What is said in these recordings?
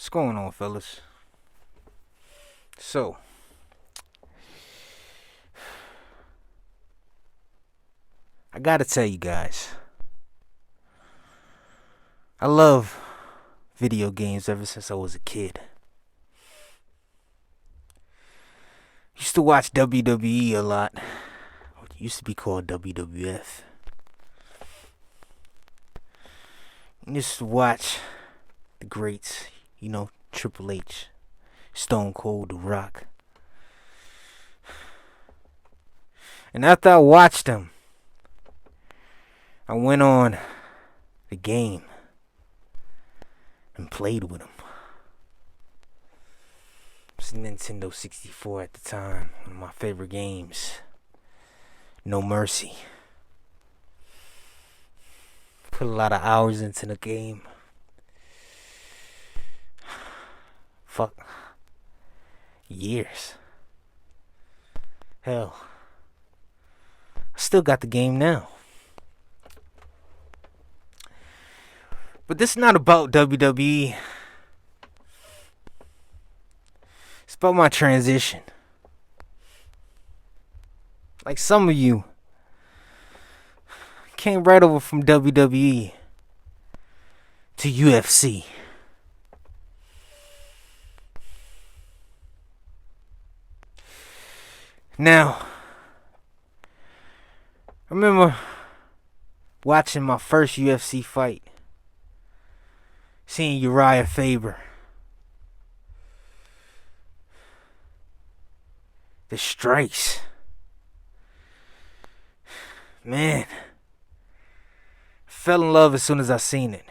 What's going on, fellas? So, I gotta tell you guys, I love video games ever since I was a kid. Used to watch WWE a lot. It used to be called WWF. Used to watch the greats, Triple H, Stone Cold, The Rock. And after I watched them, I went on the game and played with them. It was Nintendo 64 at the time, one of my favorite games. No Mercy. Put a lot of hours into the game. Fuck. Years. Hell. I still got the game now. But this is not about WWE. It's about my transition. Like some of you came right over from WWE to UFC. Now, I remember watching my first UFC fight, seeing Uriah Faber. The strikes. Man. Fell in love as soon as I seen it.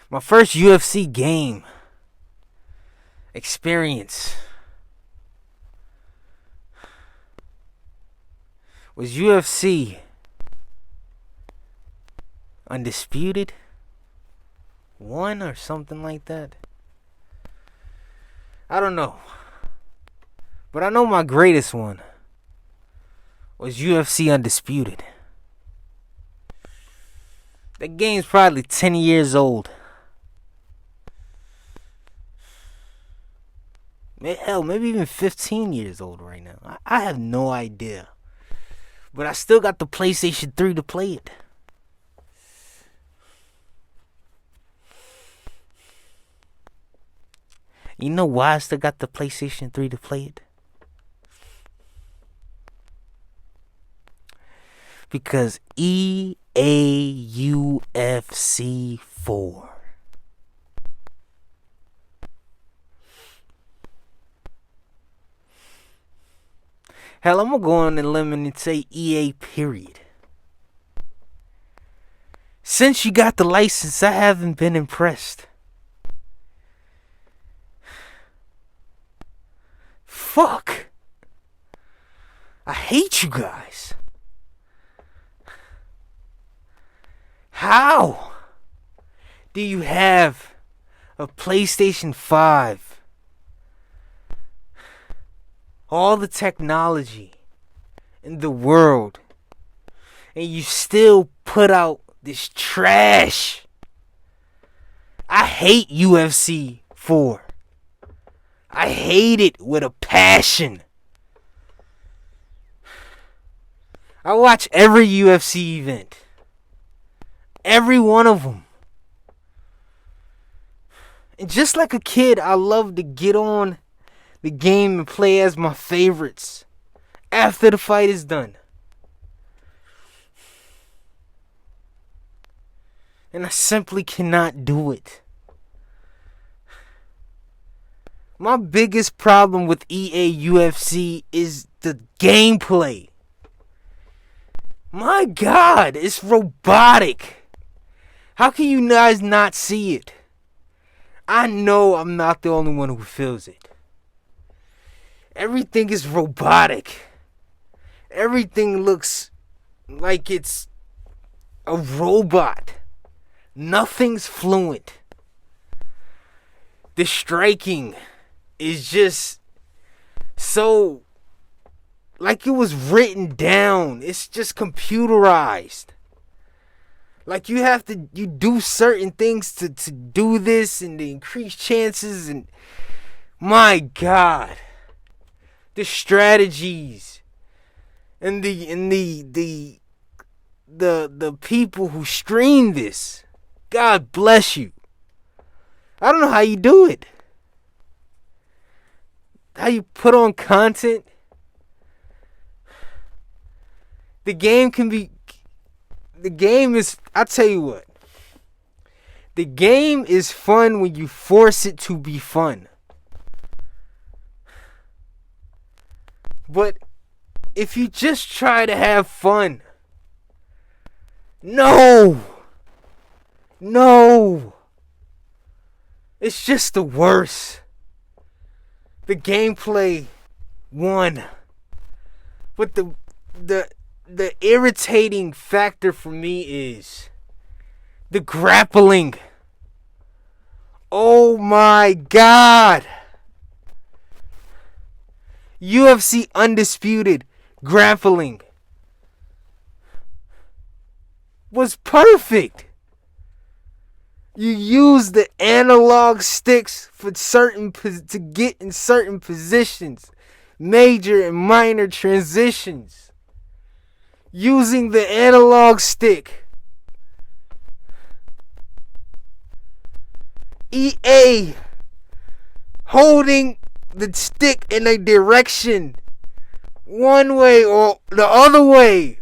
My first UFC game experience was UFC Undisputed 1 or something like that. I don't know. But I know my greatest one was UFC Undisputed. That game's probably 10 years old. Hell, maybe even 15 years old right now. I have no idea. But I still got the PlayStation 3 to play it. You know why I still got the PlayStation 3 to play it? Because EA UFC 4. Hell, I'm going to go on a limb and say EA period. Since you got the license, I haven't been impressed. Fuck. I hate you guys. How do you have a PlayStation 5? All the technology in the world, and you still put out this trash? I hate UFC 4. I hate it with a passion. I watch every UFC event. Every one of them. And just like a kid, I love to get on the game and play as my favorites after the fight is done. And I simply cannot do it. My biggest problem with EA UFC is the gameplay. My God, it's robotic. How can you guys not see it? I know I'm not the only one who feels it. Everything is robotic. Everything looks like it's a robot. Nothing's fluent. The striking is just so like it was written down. It's just computerized. Like you do certain things to do this and to increase chances, and my God, the strategies and the people who stream this. God bless you. I don't know how you do it. How you put on content. The game is, I'll tell you what. The game is fun when you force it to be fun. But if you just try to have fun, no. It's just the worst. The gameplay won. But the irritating factor for me is the grappling. Oh my God. UFC Undisputed grappling was perfect. You use the analog sticks for to get in certain positions, major and minor transitions. Using the analog stick. EA holding the stick in a direction, one way or the other way,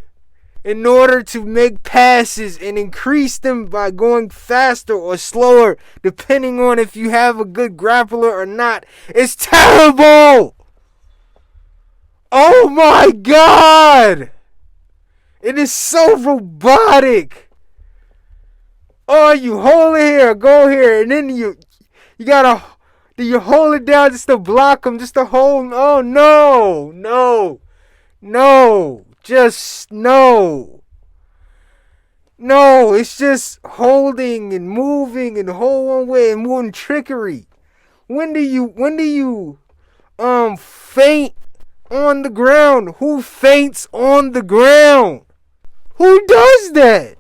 in order to make passes and increase them by going faster or slower, depending on if you have a good grappler or not. It's terrible! Oh my God! It is so robotic. Oh, you hold it here, go here, and then you gotta, you hold it down just to block them, just to hold. Oh no, just no. No, it's just holding and moving and hold one way and moving trickery. When do you faint on the ground? Who faints on the ground? Who does that?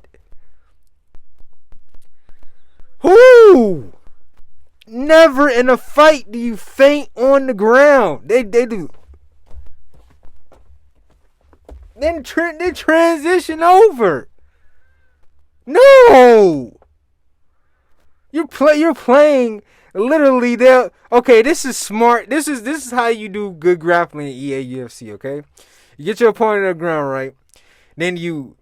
Who? Never in a fight do you faint on the ground. They do. Then they transition over. No. You're playing literally there. Okay, this is smart. This is how you do good grappling in EA UFC, okay? You get your opponent on the ground, right? Then you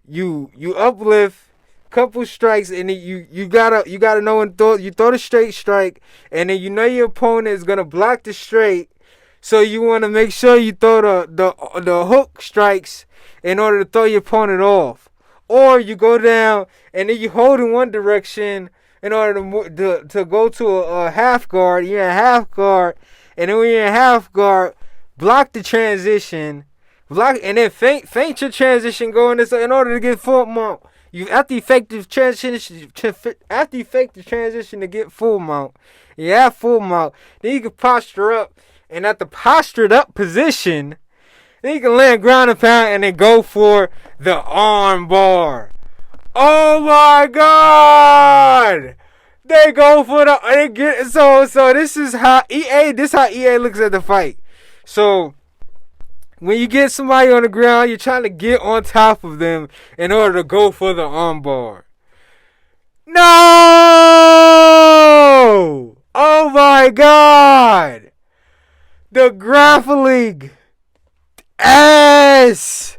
uplift couple strikes, and then you gotta know and you throw the straight strike, and then you know your opponent is gonna block the straight, so you want to make sure you throw the hook strikes in order to throw your opponent off, or you go down and then you hold in one direction in order to go to a half guard. You're in a half guard, and then when you're in half guard, block the transition, and then feint your transition going this in order to get full mount. After you fake the transition to get full mount, you have full mount. Then you can posture up, and at the postured up position, then you can land ground and pound, and then go for the arm bar. Oh my God! They go for so this is how EA looks at the fight. So when you get somebody on the ground, you're trying to get on top of them in order to go for the armbar. No! Oh my God! The grappling. Ass!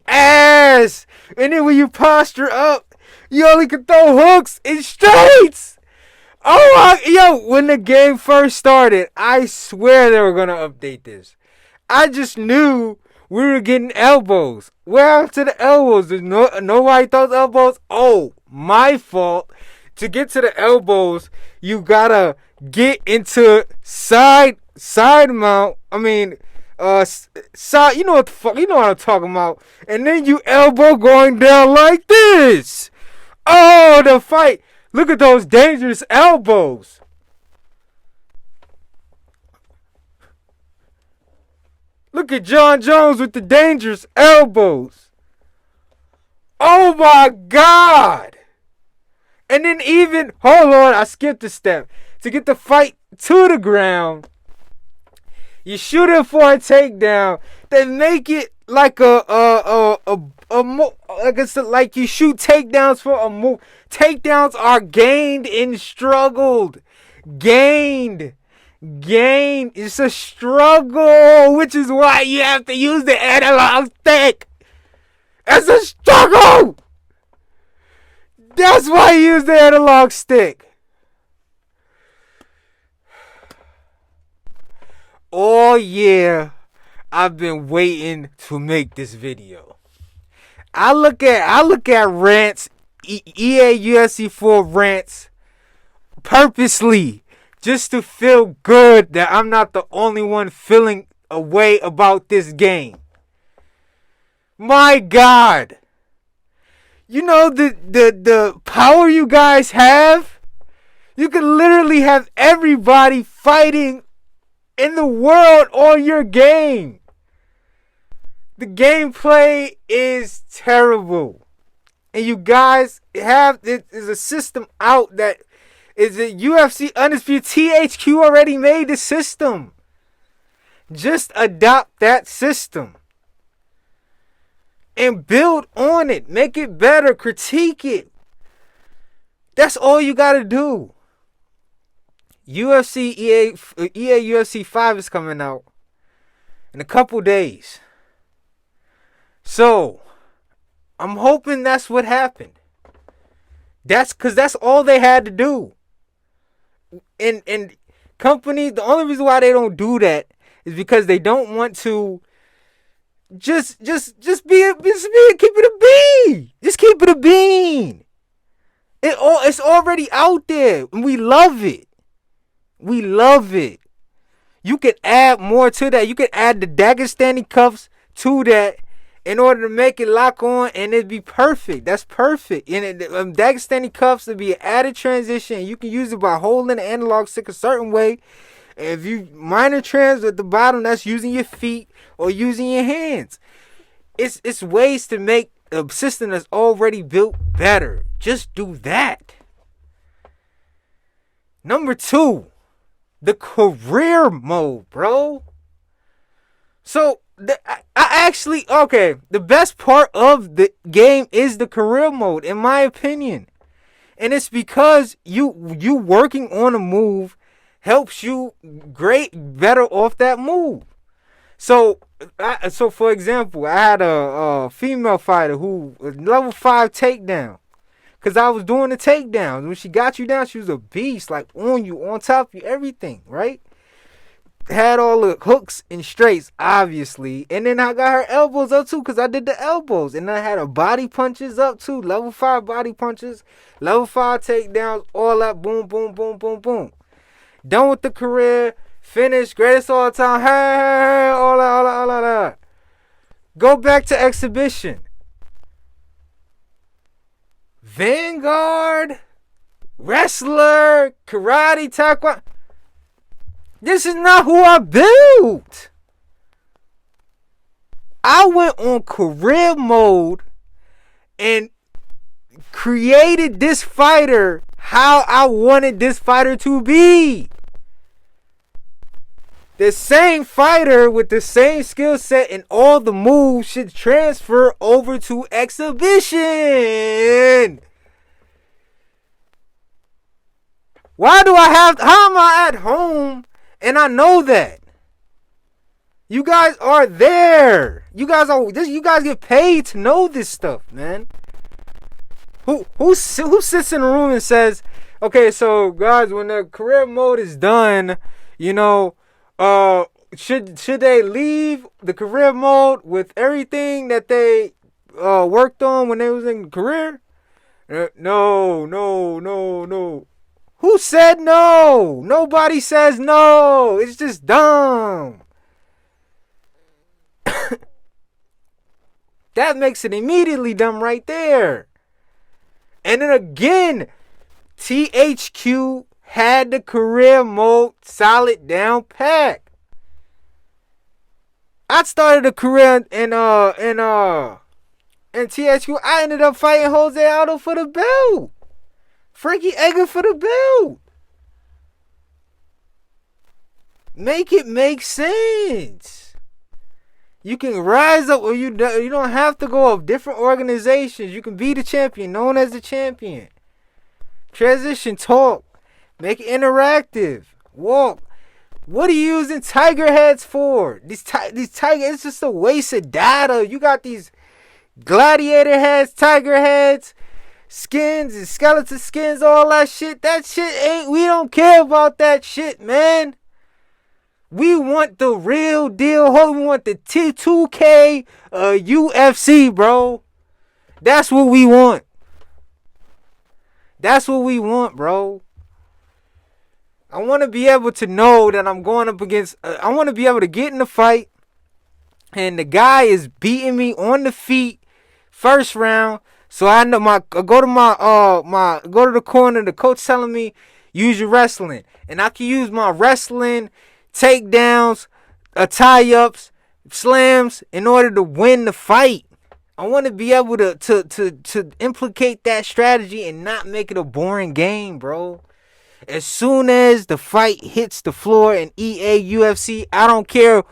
And then when you posture up, you only can throw hooks and straights! When the game first started, I swear they were going to update this. I just knew we were getting elbows. Where after the elbows? There's nobody throws elbows. Oh, my fault. To get to the elbows, you gotta get into side mount. Side. You know what the fuck? You know what I'm talking about. And then you elbow going down like this. Oh, the fight. Look at those dangerous elbows. Look at John Jones with the dangerous elbows. Oh my God. And then even, hold on, I skipped a step. To get the fight to the ground, you shoot it for a takedown. Then make it like like you shoot takedowns for a move. Takedowns are gained and struggled. Gained. It's a struggle, which is why you have to use the analog stick. It's a struggle. That's why you use the analog stick. All year, I've been waiting to make this video. I look at rants, EA UFC 4 rants, purposely, just to feel good that I'm not the only one feeling a way about this game. My God. You know the power you guys have? You can literally have everybody fighting in the world on your game. The gameplay is terrible. And you guys have, there's a system out that is a UFC Undisputed. THQ already made the system. Just adopt that system. And build on it. Make it better. Critique it. That's all you gotta do. EA UFC 5 is coming out in a couple days. So, I'm hoping that's what happened. That's because that's all they had to do. And companies, the only reason why they don't do that is because they don't want to just keep it a bean. Just keep it a bean. It's already out there, and we love it. We love it. You can add more to that. You can add the Dagestani cuffs to that in order to make it lock on, and it'd be perfect. That's perfect. And Dagestani cuffs would be an added transition. You can use it by holding the analog stick a certain way. And if you minor trans at the bottom, that's using your feet or using your hands. It's ways to make a system that's already built better. Just do that. Number 2, the career mode, bro. So the best part of the game is the career mode, in my opinion. And it's because you working on a move helps you better off that move. So for example, I had a female fighter who was level 5 takedown. Because I was doing the takedowns. When she got you down, she was a beast. Like on you, on top of you, everything, right? Had all the hooks and straights, obviously. And then I got her elbows up too, because I did the elbows. And I had her body punches up too. Level 5 body punches. Level 5 takedowns. All that. Boom, boom, boom, boom, boom. Done with the career. Finished. Greatest all time. Hey, all that. Go back to exhibition. Vanguard, wrestler, karate, taekwondo. This is not who I built. I went on career mode and created this fighter how I wanted this fighter to be. The same fighter with the same skill set and all the moves should transfer over to exhibition. How am I at home and I know that? You guys are there. You guys get paid to know this stuff, man. Who sits in a room and says, okay, so guys, when the career mode is done, should they leave the career mode with everything that they worked on when they was in career? No. Who said no? Nobody says no. It's just dumb. That makes it immediately dumb right there. And then again, THQ had the career mode solid down pat. I started a career in THQ. I ended up fighting Jose Aldo for the belt. Frankie Edgar for the belt. Make it make sense. You can rise up, or you don't have to go up. Different organizations. You can be the champion, known as the champion. Transition, talk, make it interactive. Walk. What are you using tiger heads for? These tiger, it's just a waste of data. You got these gladiator heads, tiger heads, skins and skeleton skins, all that shit. That shit ain't. We don't care about that shit, man. We want the real deal. We want the T2K UFC, bro. That's what we want. That's what we want, bro. I want to be able to know that I'm going up against. I want to be able to get in the fight, and the guy is beating me on the feet, first round. So I know go to the corner. The coach telling me use your wrestling, and I can use my wrestling, takedowns, tie-ups, slams in order to win the fight. I want to be able to implicate that strategy and not make it a boring game, bro. As soon as the fight hits the floor in EA UFC, I don't care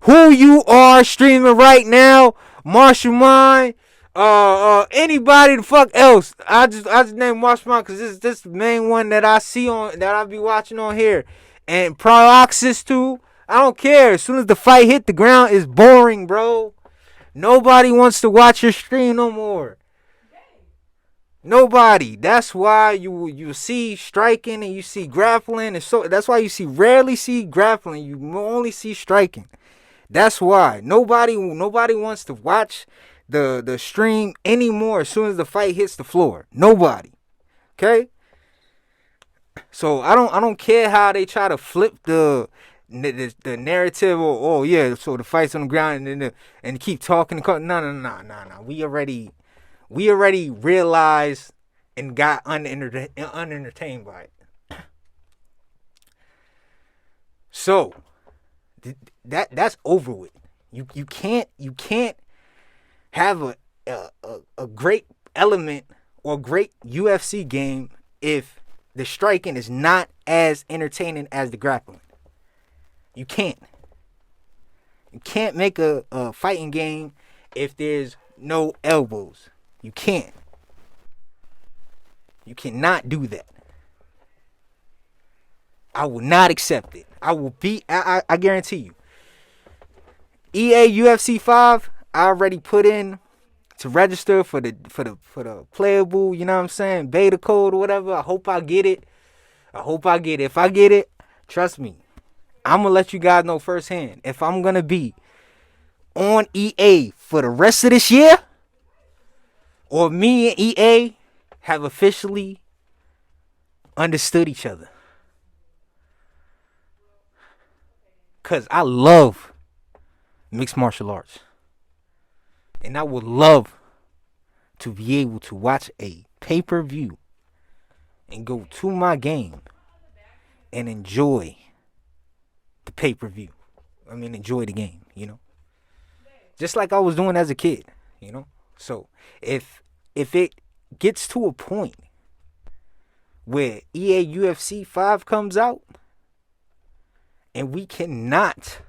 who you are streaming right now, Marshall Mine, anybody the fuck else. I just named Marshall Mine because this the main one that I see on that I be watching on here. And Proxys too. I don't care. As soon as the fight hit the ground, it's boring, bro. Nobody wants to watch your stream no more. Nobody. That's why you see striking and you see grappling, and so that's why you rarely see grappling. You only see striking. That's why nobody wants to watch the stream anymore. As soon as the fight hits the floor, nobody. Okay. So I don't care how they try to flip the narrative, or yeah, so the fight's on the ground and keep talking. No. We already realized and got unentertained by it. So that's over with. You can't have a great element or great UFC game if the striking is not as entertaining as the grappling. You can't make a fighting game if there's no elbows. You can't. You cannot do that. I will not accept it. I guarantee you. EA UFC 5, I already put in to register for the playable, you know what I'm saying, beta code or whatever. I hope I get it. If I get it, trust me, I'm gonna let you guys know firsthand if I'm gonna be on EA for the rest of this year, or me and EA have officially understood each other. Cause I love mixed martial arts. And I would love to be able to watch a pay-per-view and go to my game and enjoy the pay-per-view. I mean, enjoy the game, you know? Just like I was doing as a kid, you know? So, if it gets to a point where EA UFC 5 comes out and we cannot,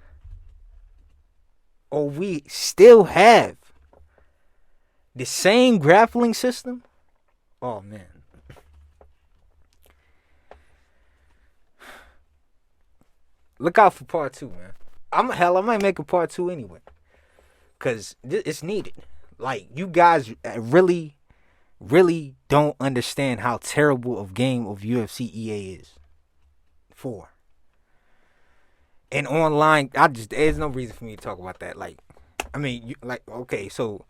or we still have the same grappling system, oh man. Look out for part 2, man. I might make a part 2 anyway. Cause it's needed. Like, you guys really, really don't understand how terrible of game of UFC EA is. 4. And online, there's no reason for me to talk about that. Like, I mean, okay, so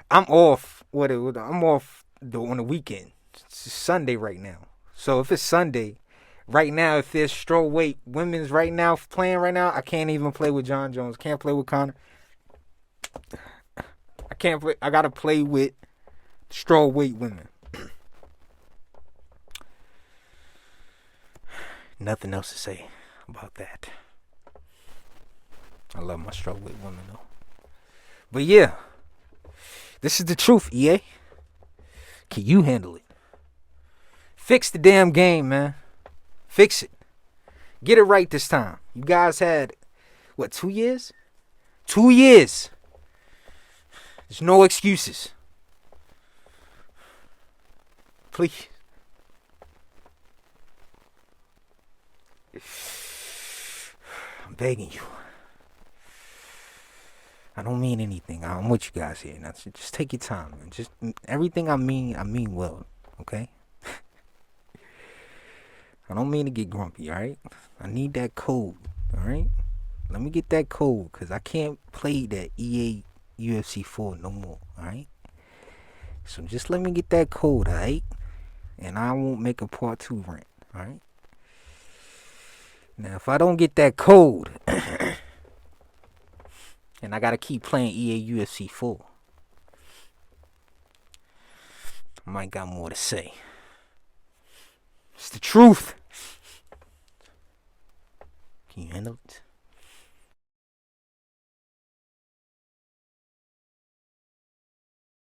I'm off. I'm off on the weekend. It's Sunday right now. So if it's Sunday, right now, if there's strawweight women's right now playing right now, I can't even play with John Jones. Can't play with Connor. I can't play. I gotta play with strawweight women. Nothing else to say about that. I love my strawweight women though. But yeah, this is the truth, EA. Can you handle it? Fix the damn game, man. Fix it. Get it right this time. You guys had, what, 2 years? 2 years. There's no excuses. Please. I'm begging you. I don't mean anything. I'm with you guys here. Now, just take your time, man. Just everything I mean well. Okay? I don't mean to get grumpy, alright? I need that code, alright? Let me get that code, because I can't play that EA UFC 4 no more, alright? So just let me get that code, alright? And I won't make a part 2 rant, alright? Now, if I don't get that code, and I gotta keep playing EA UFC 4, I might got more to say. It's the truth. Can you handle it?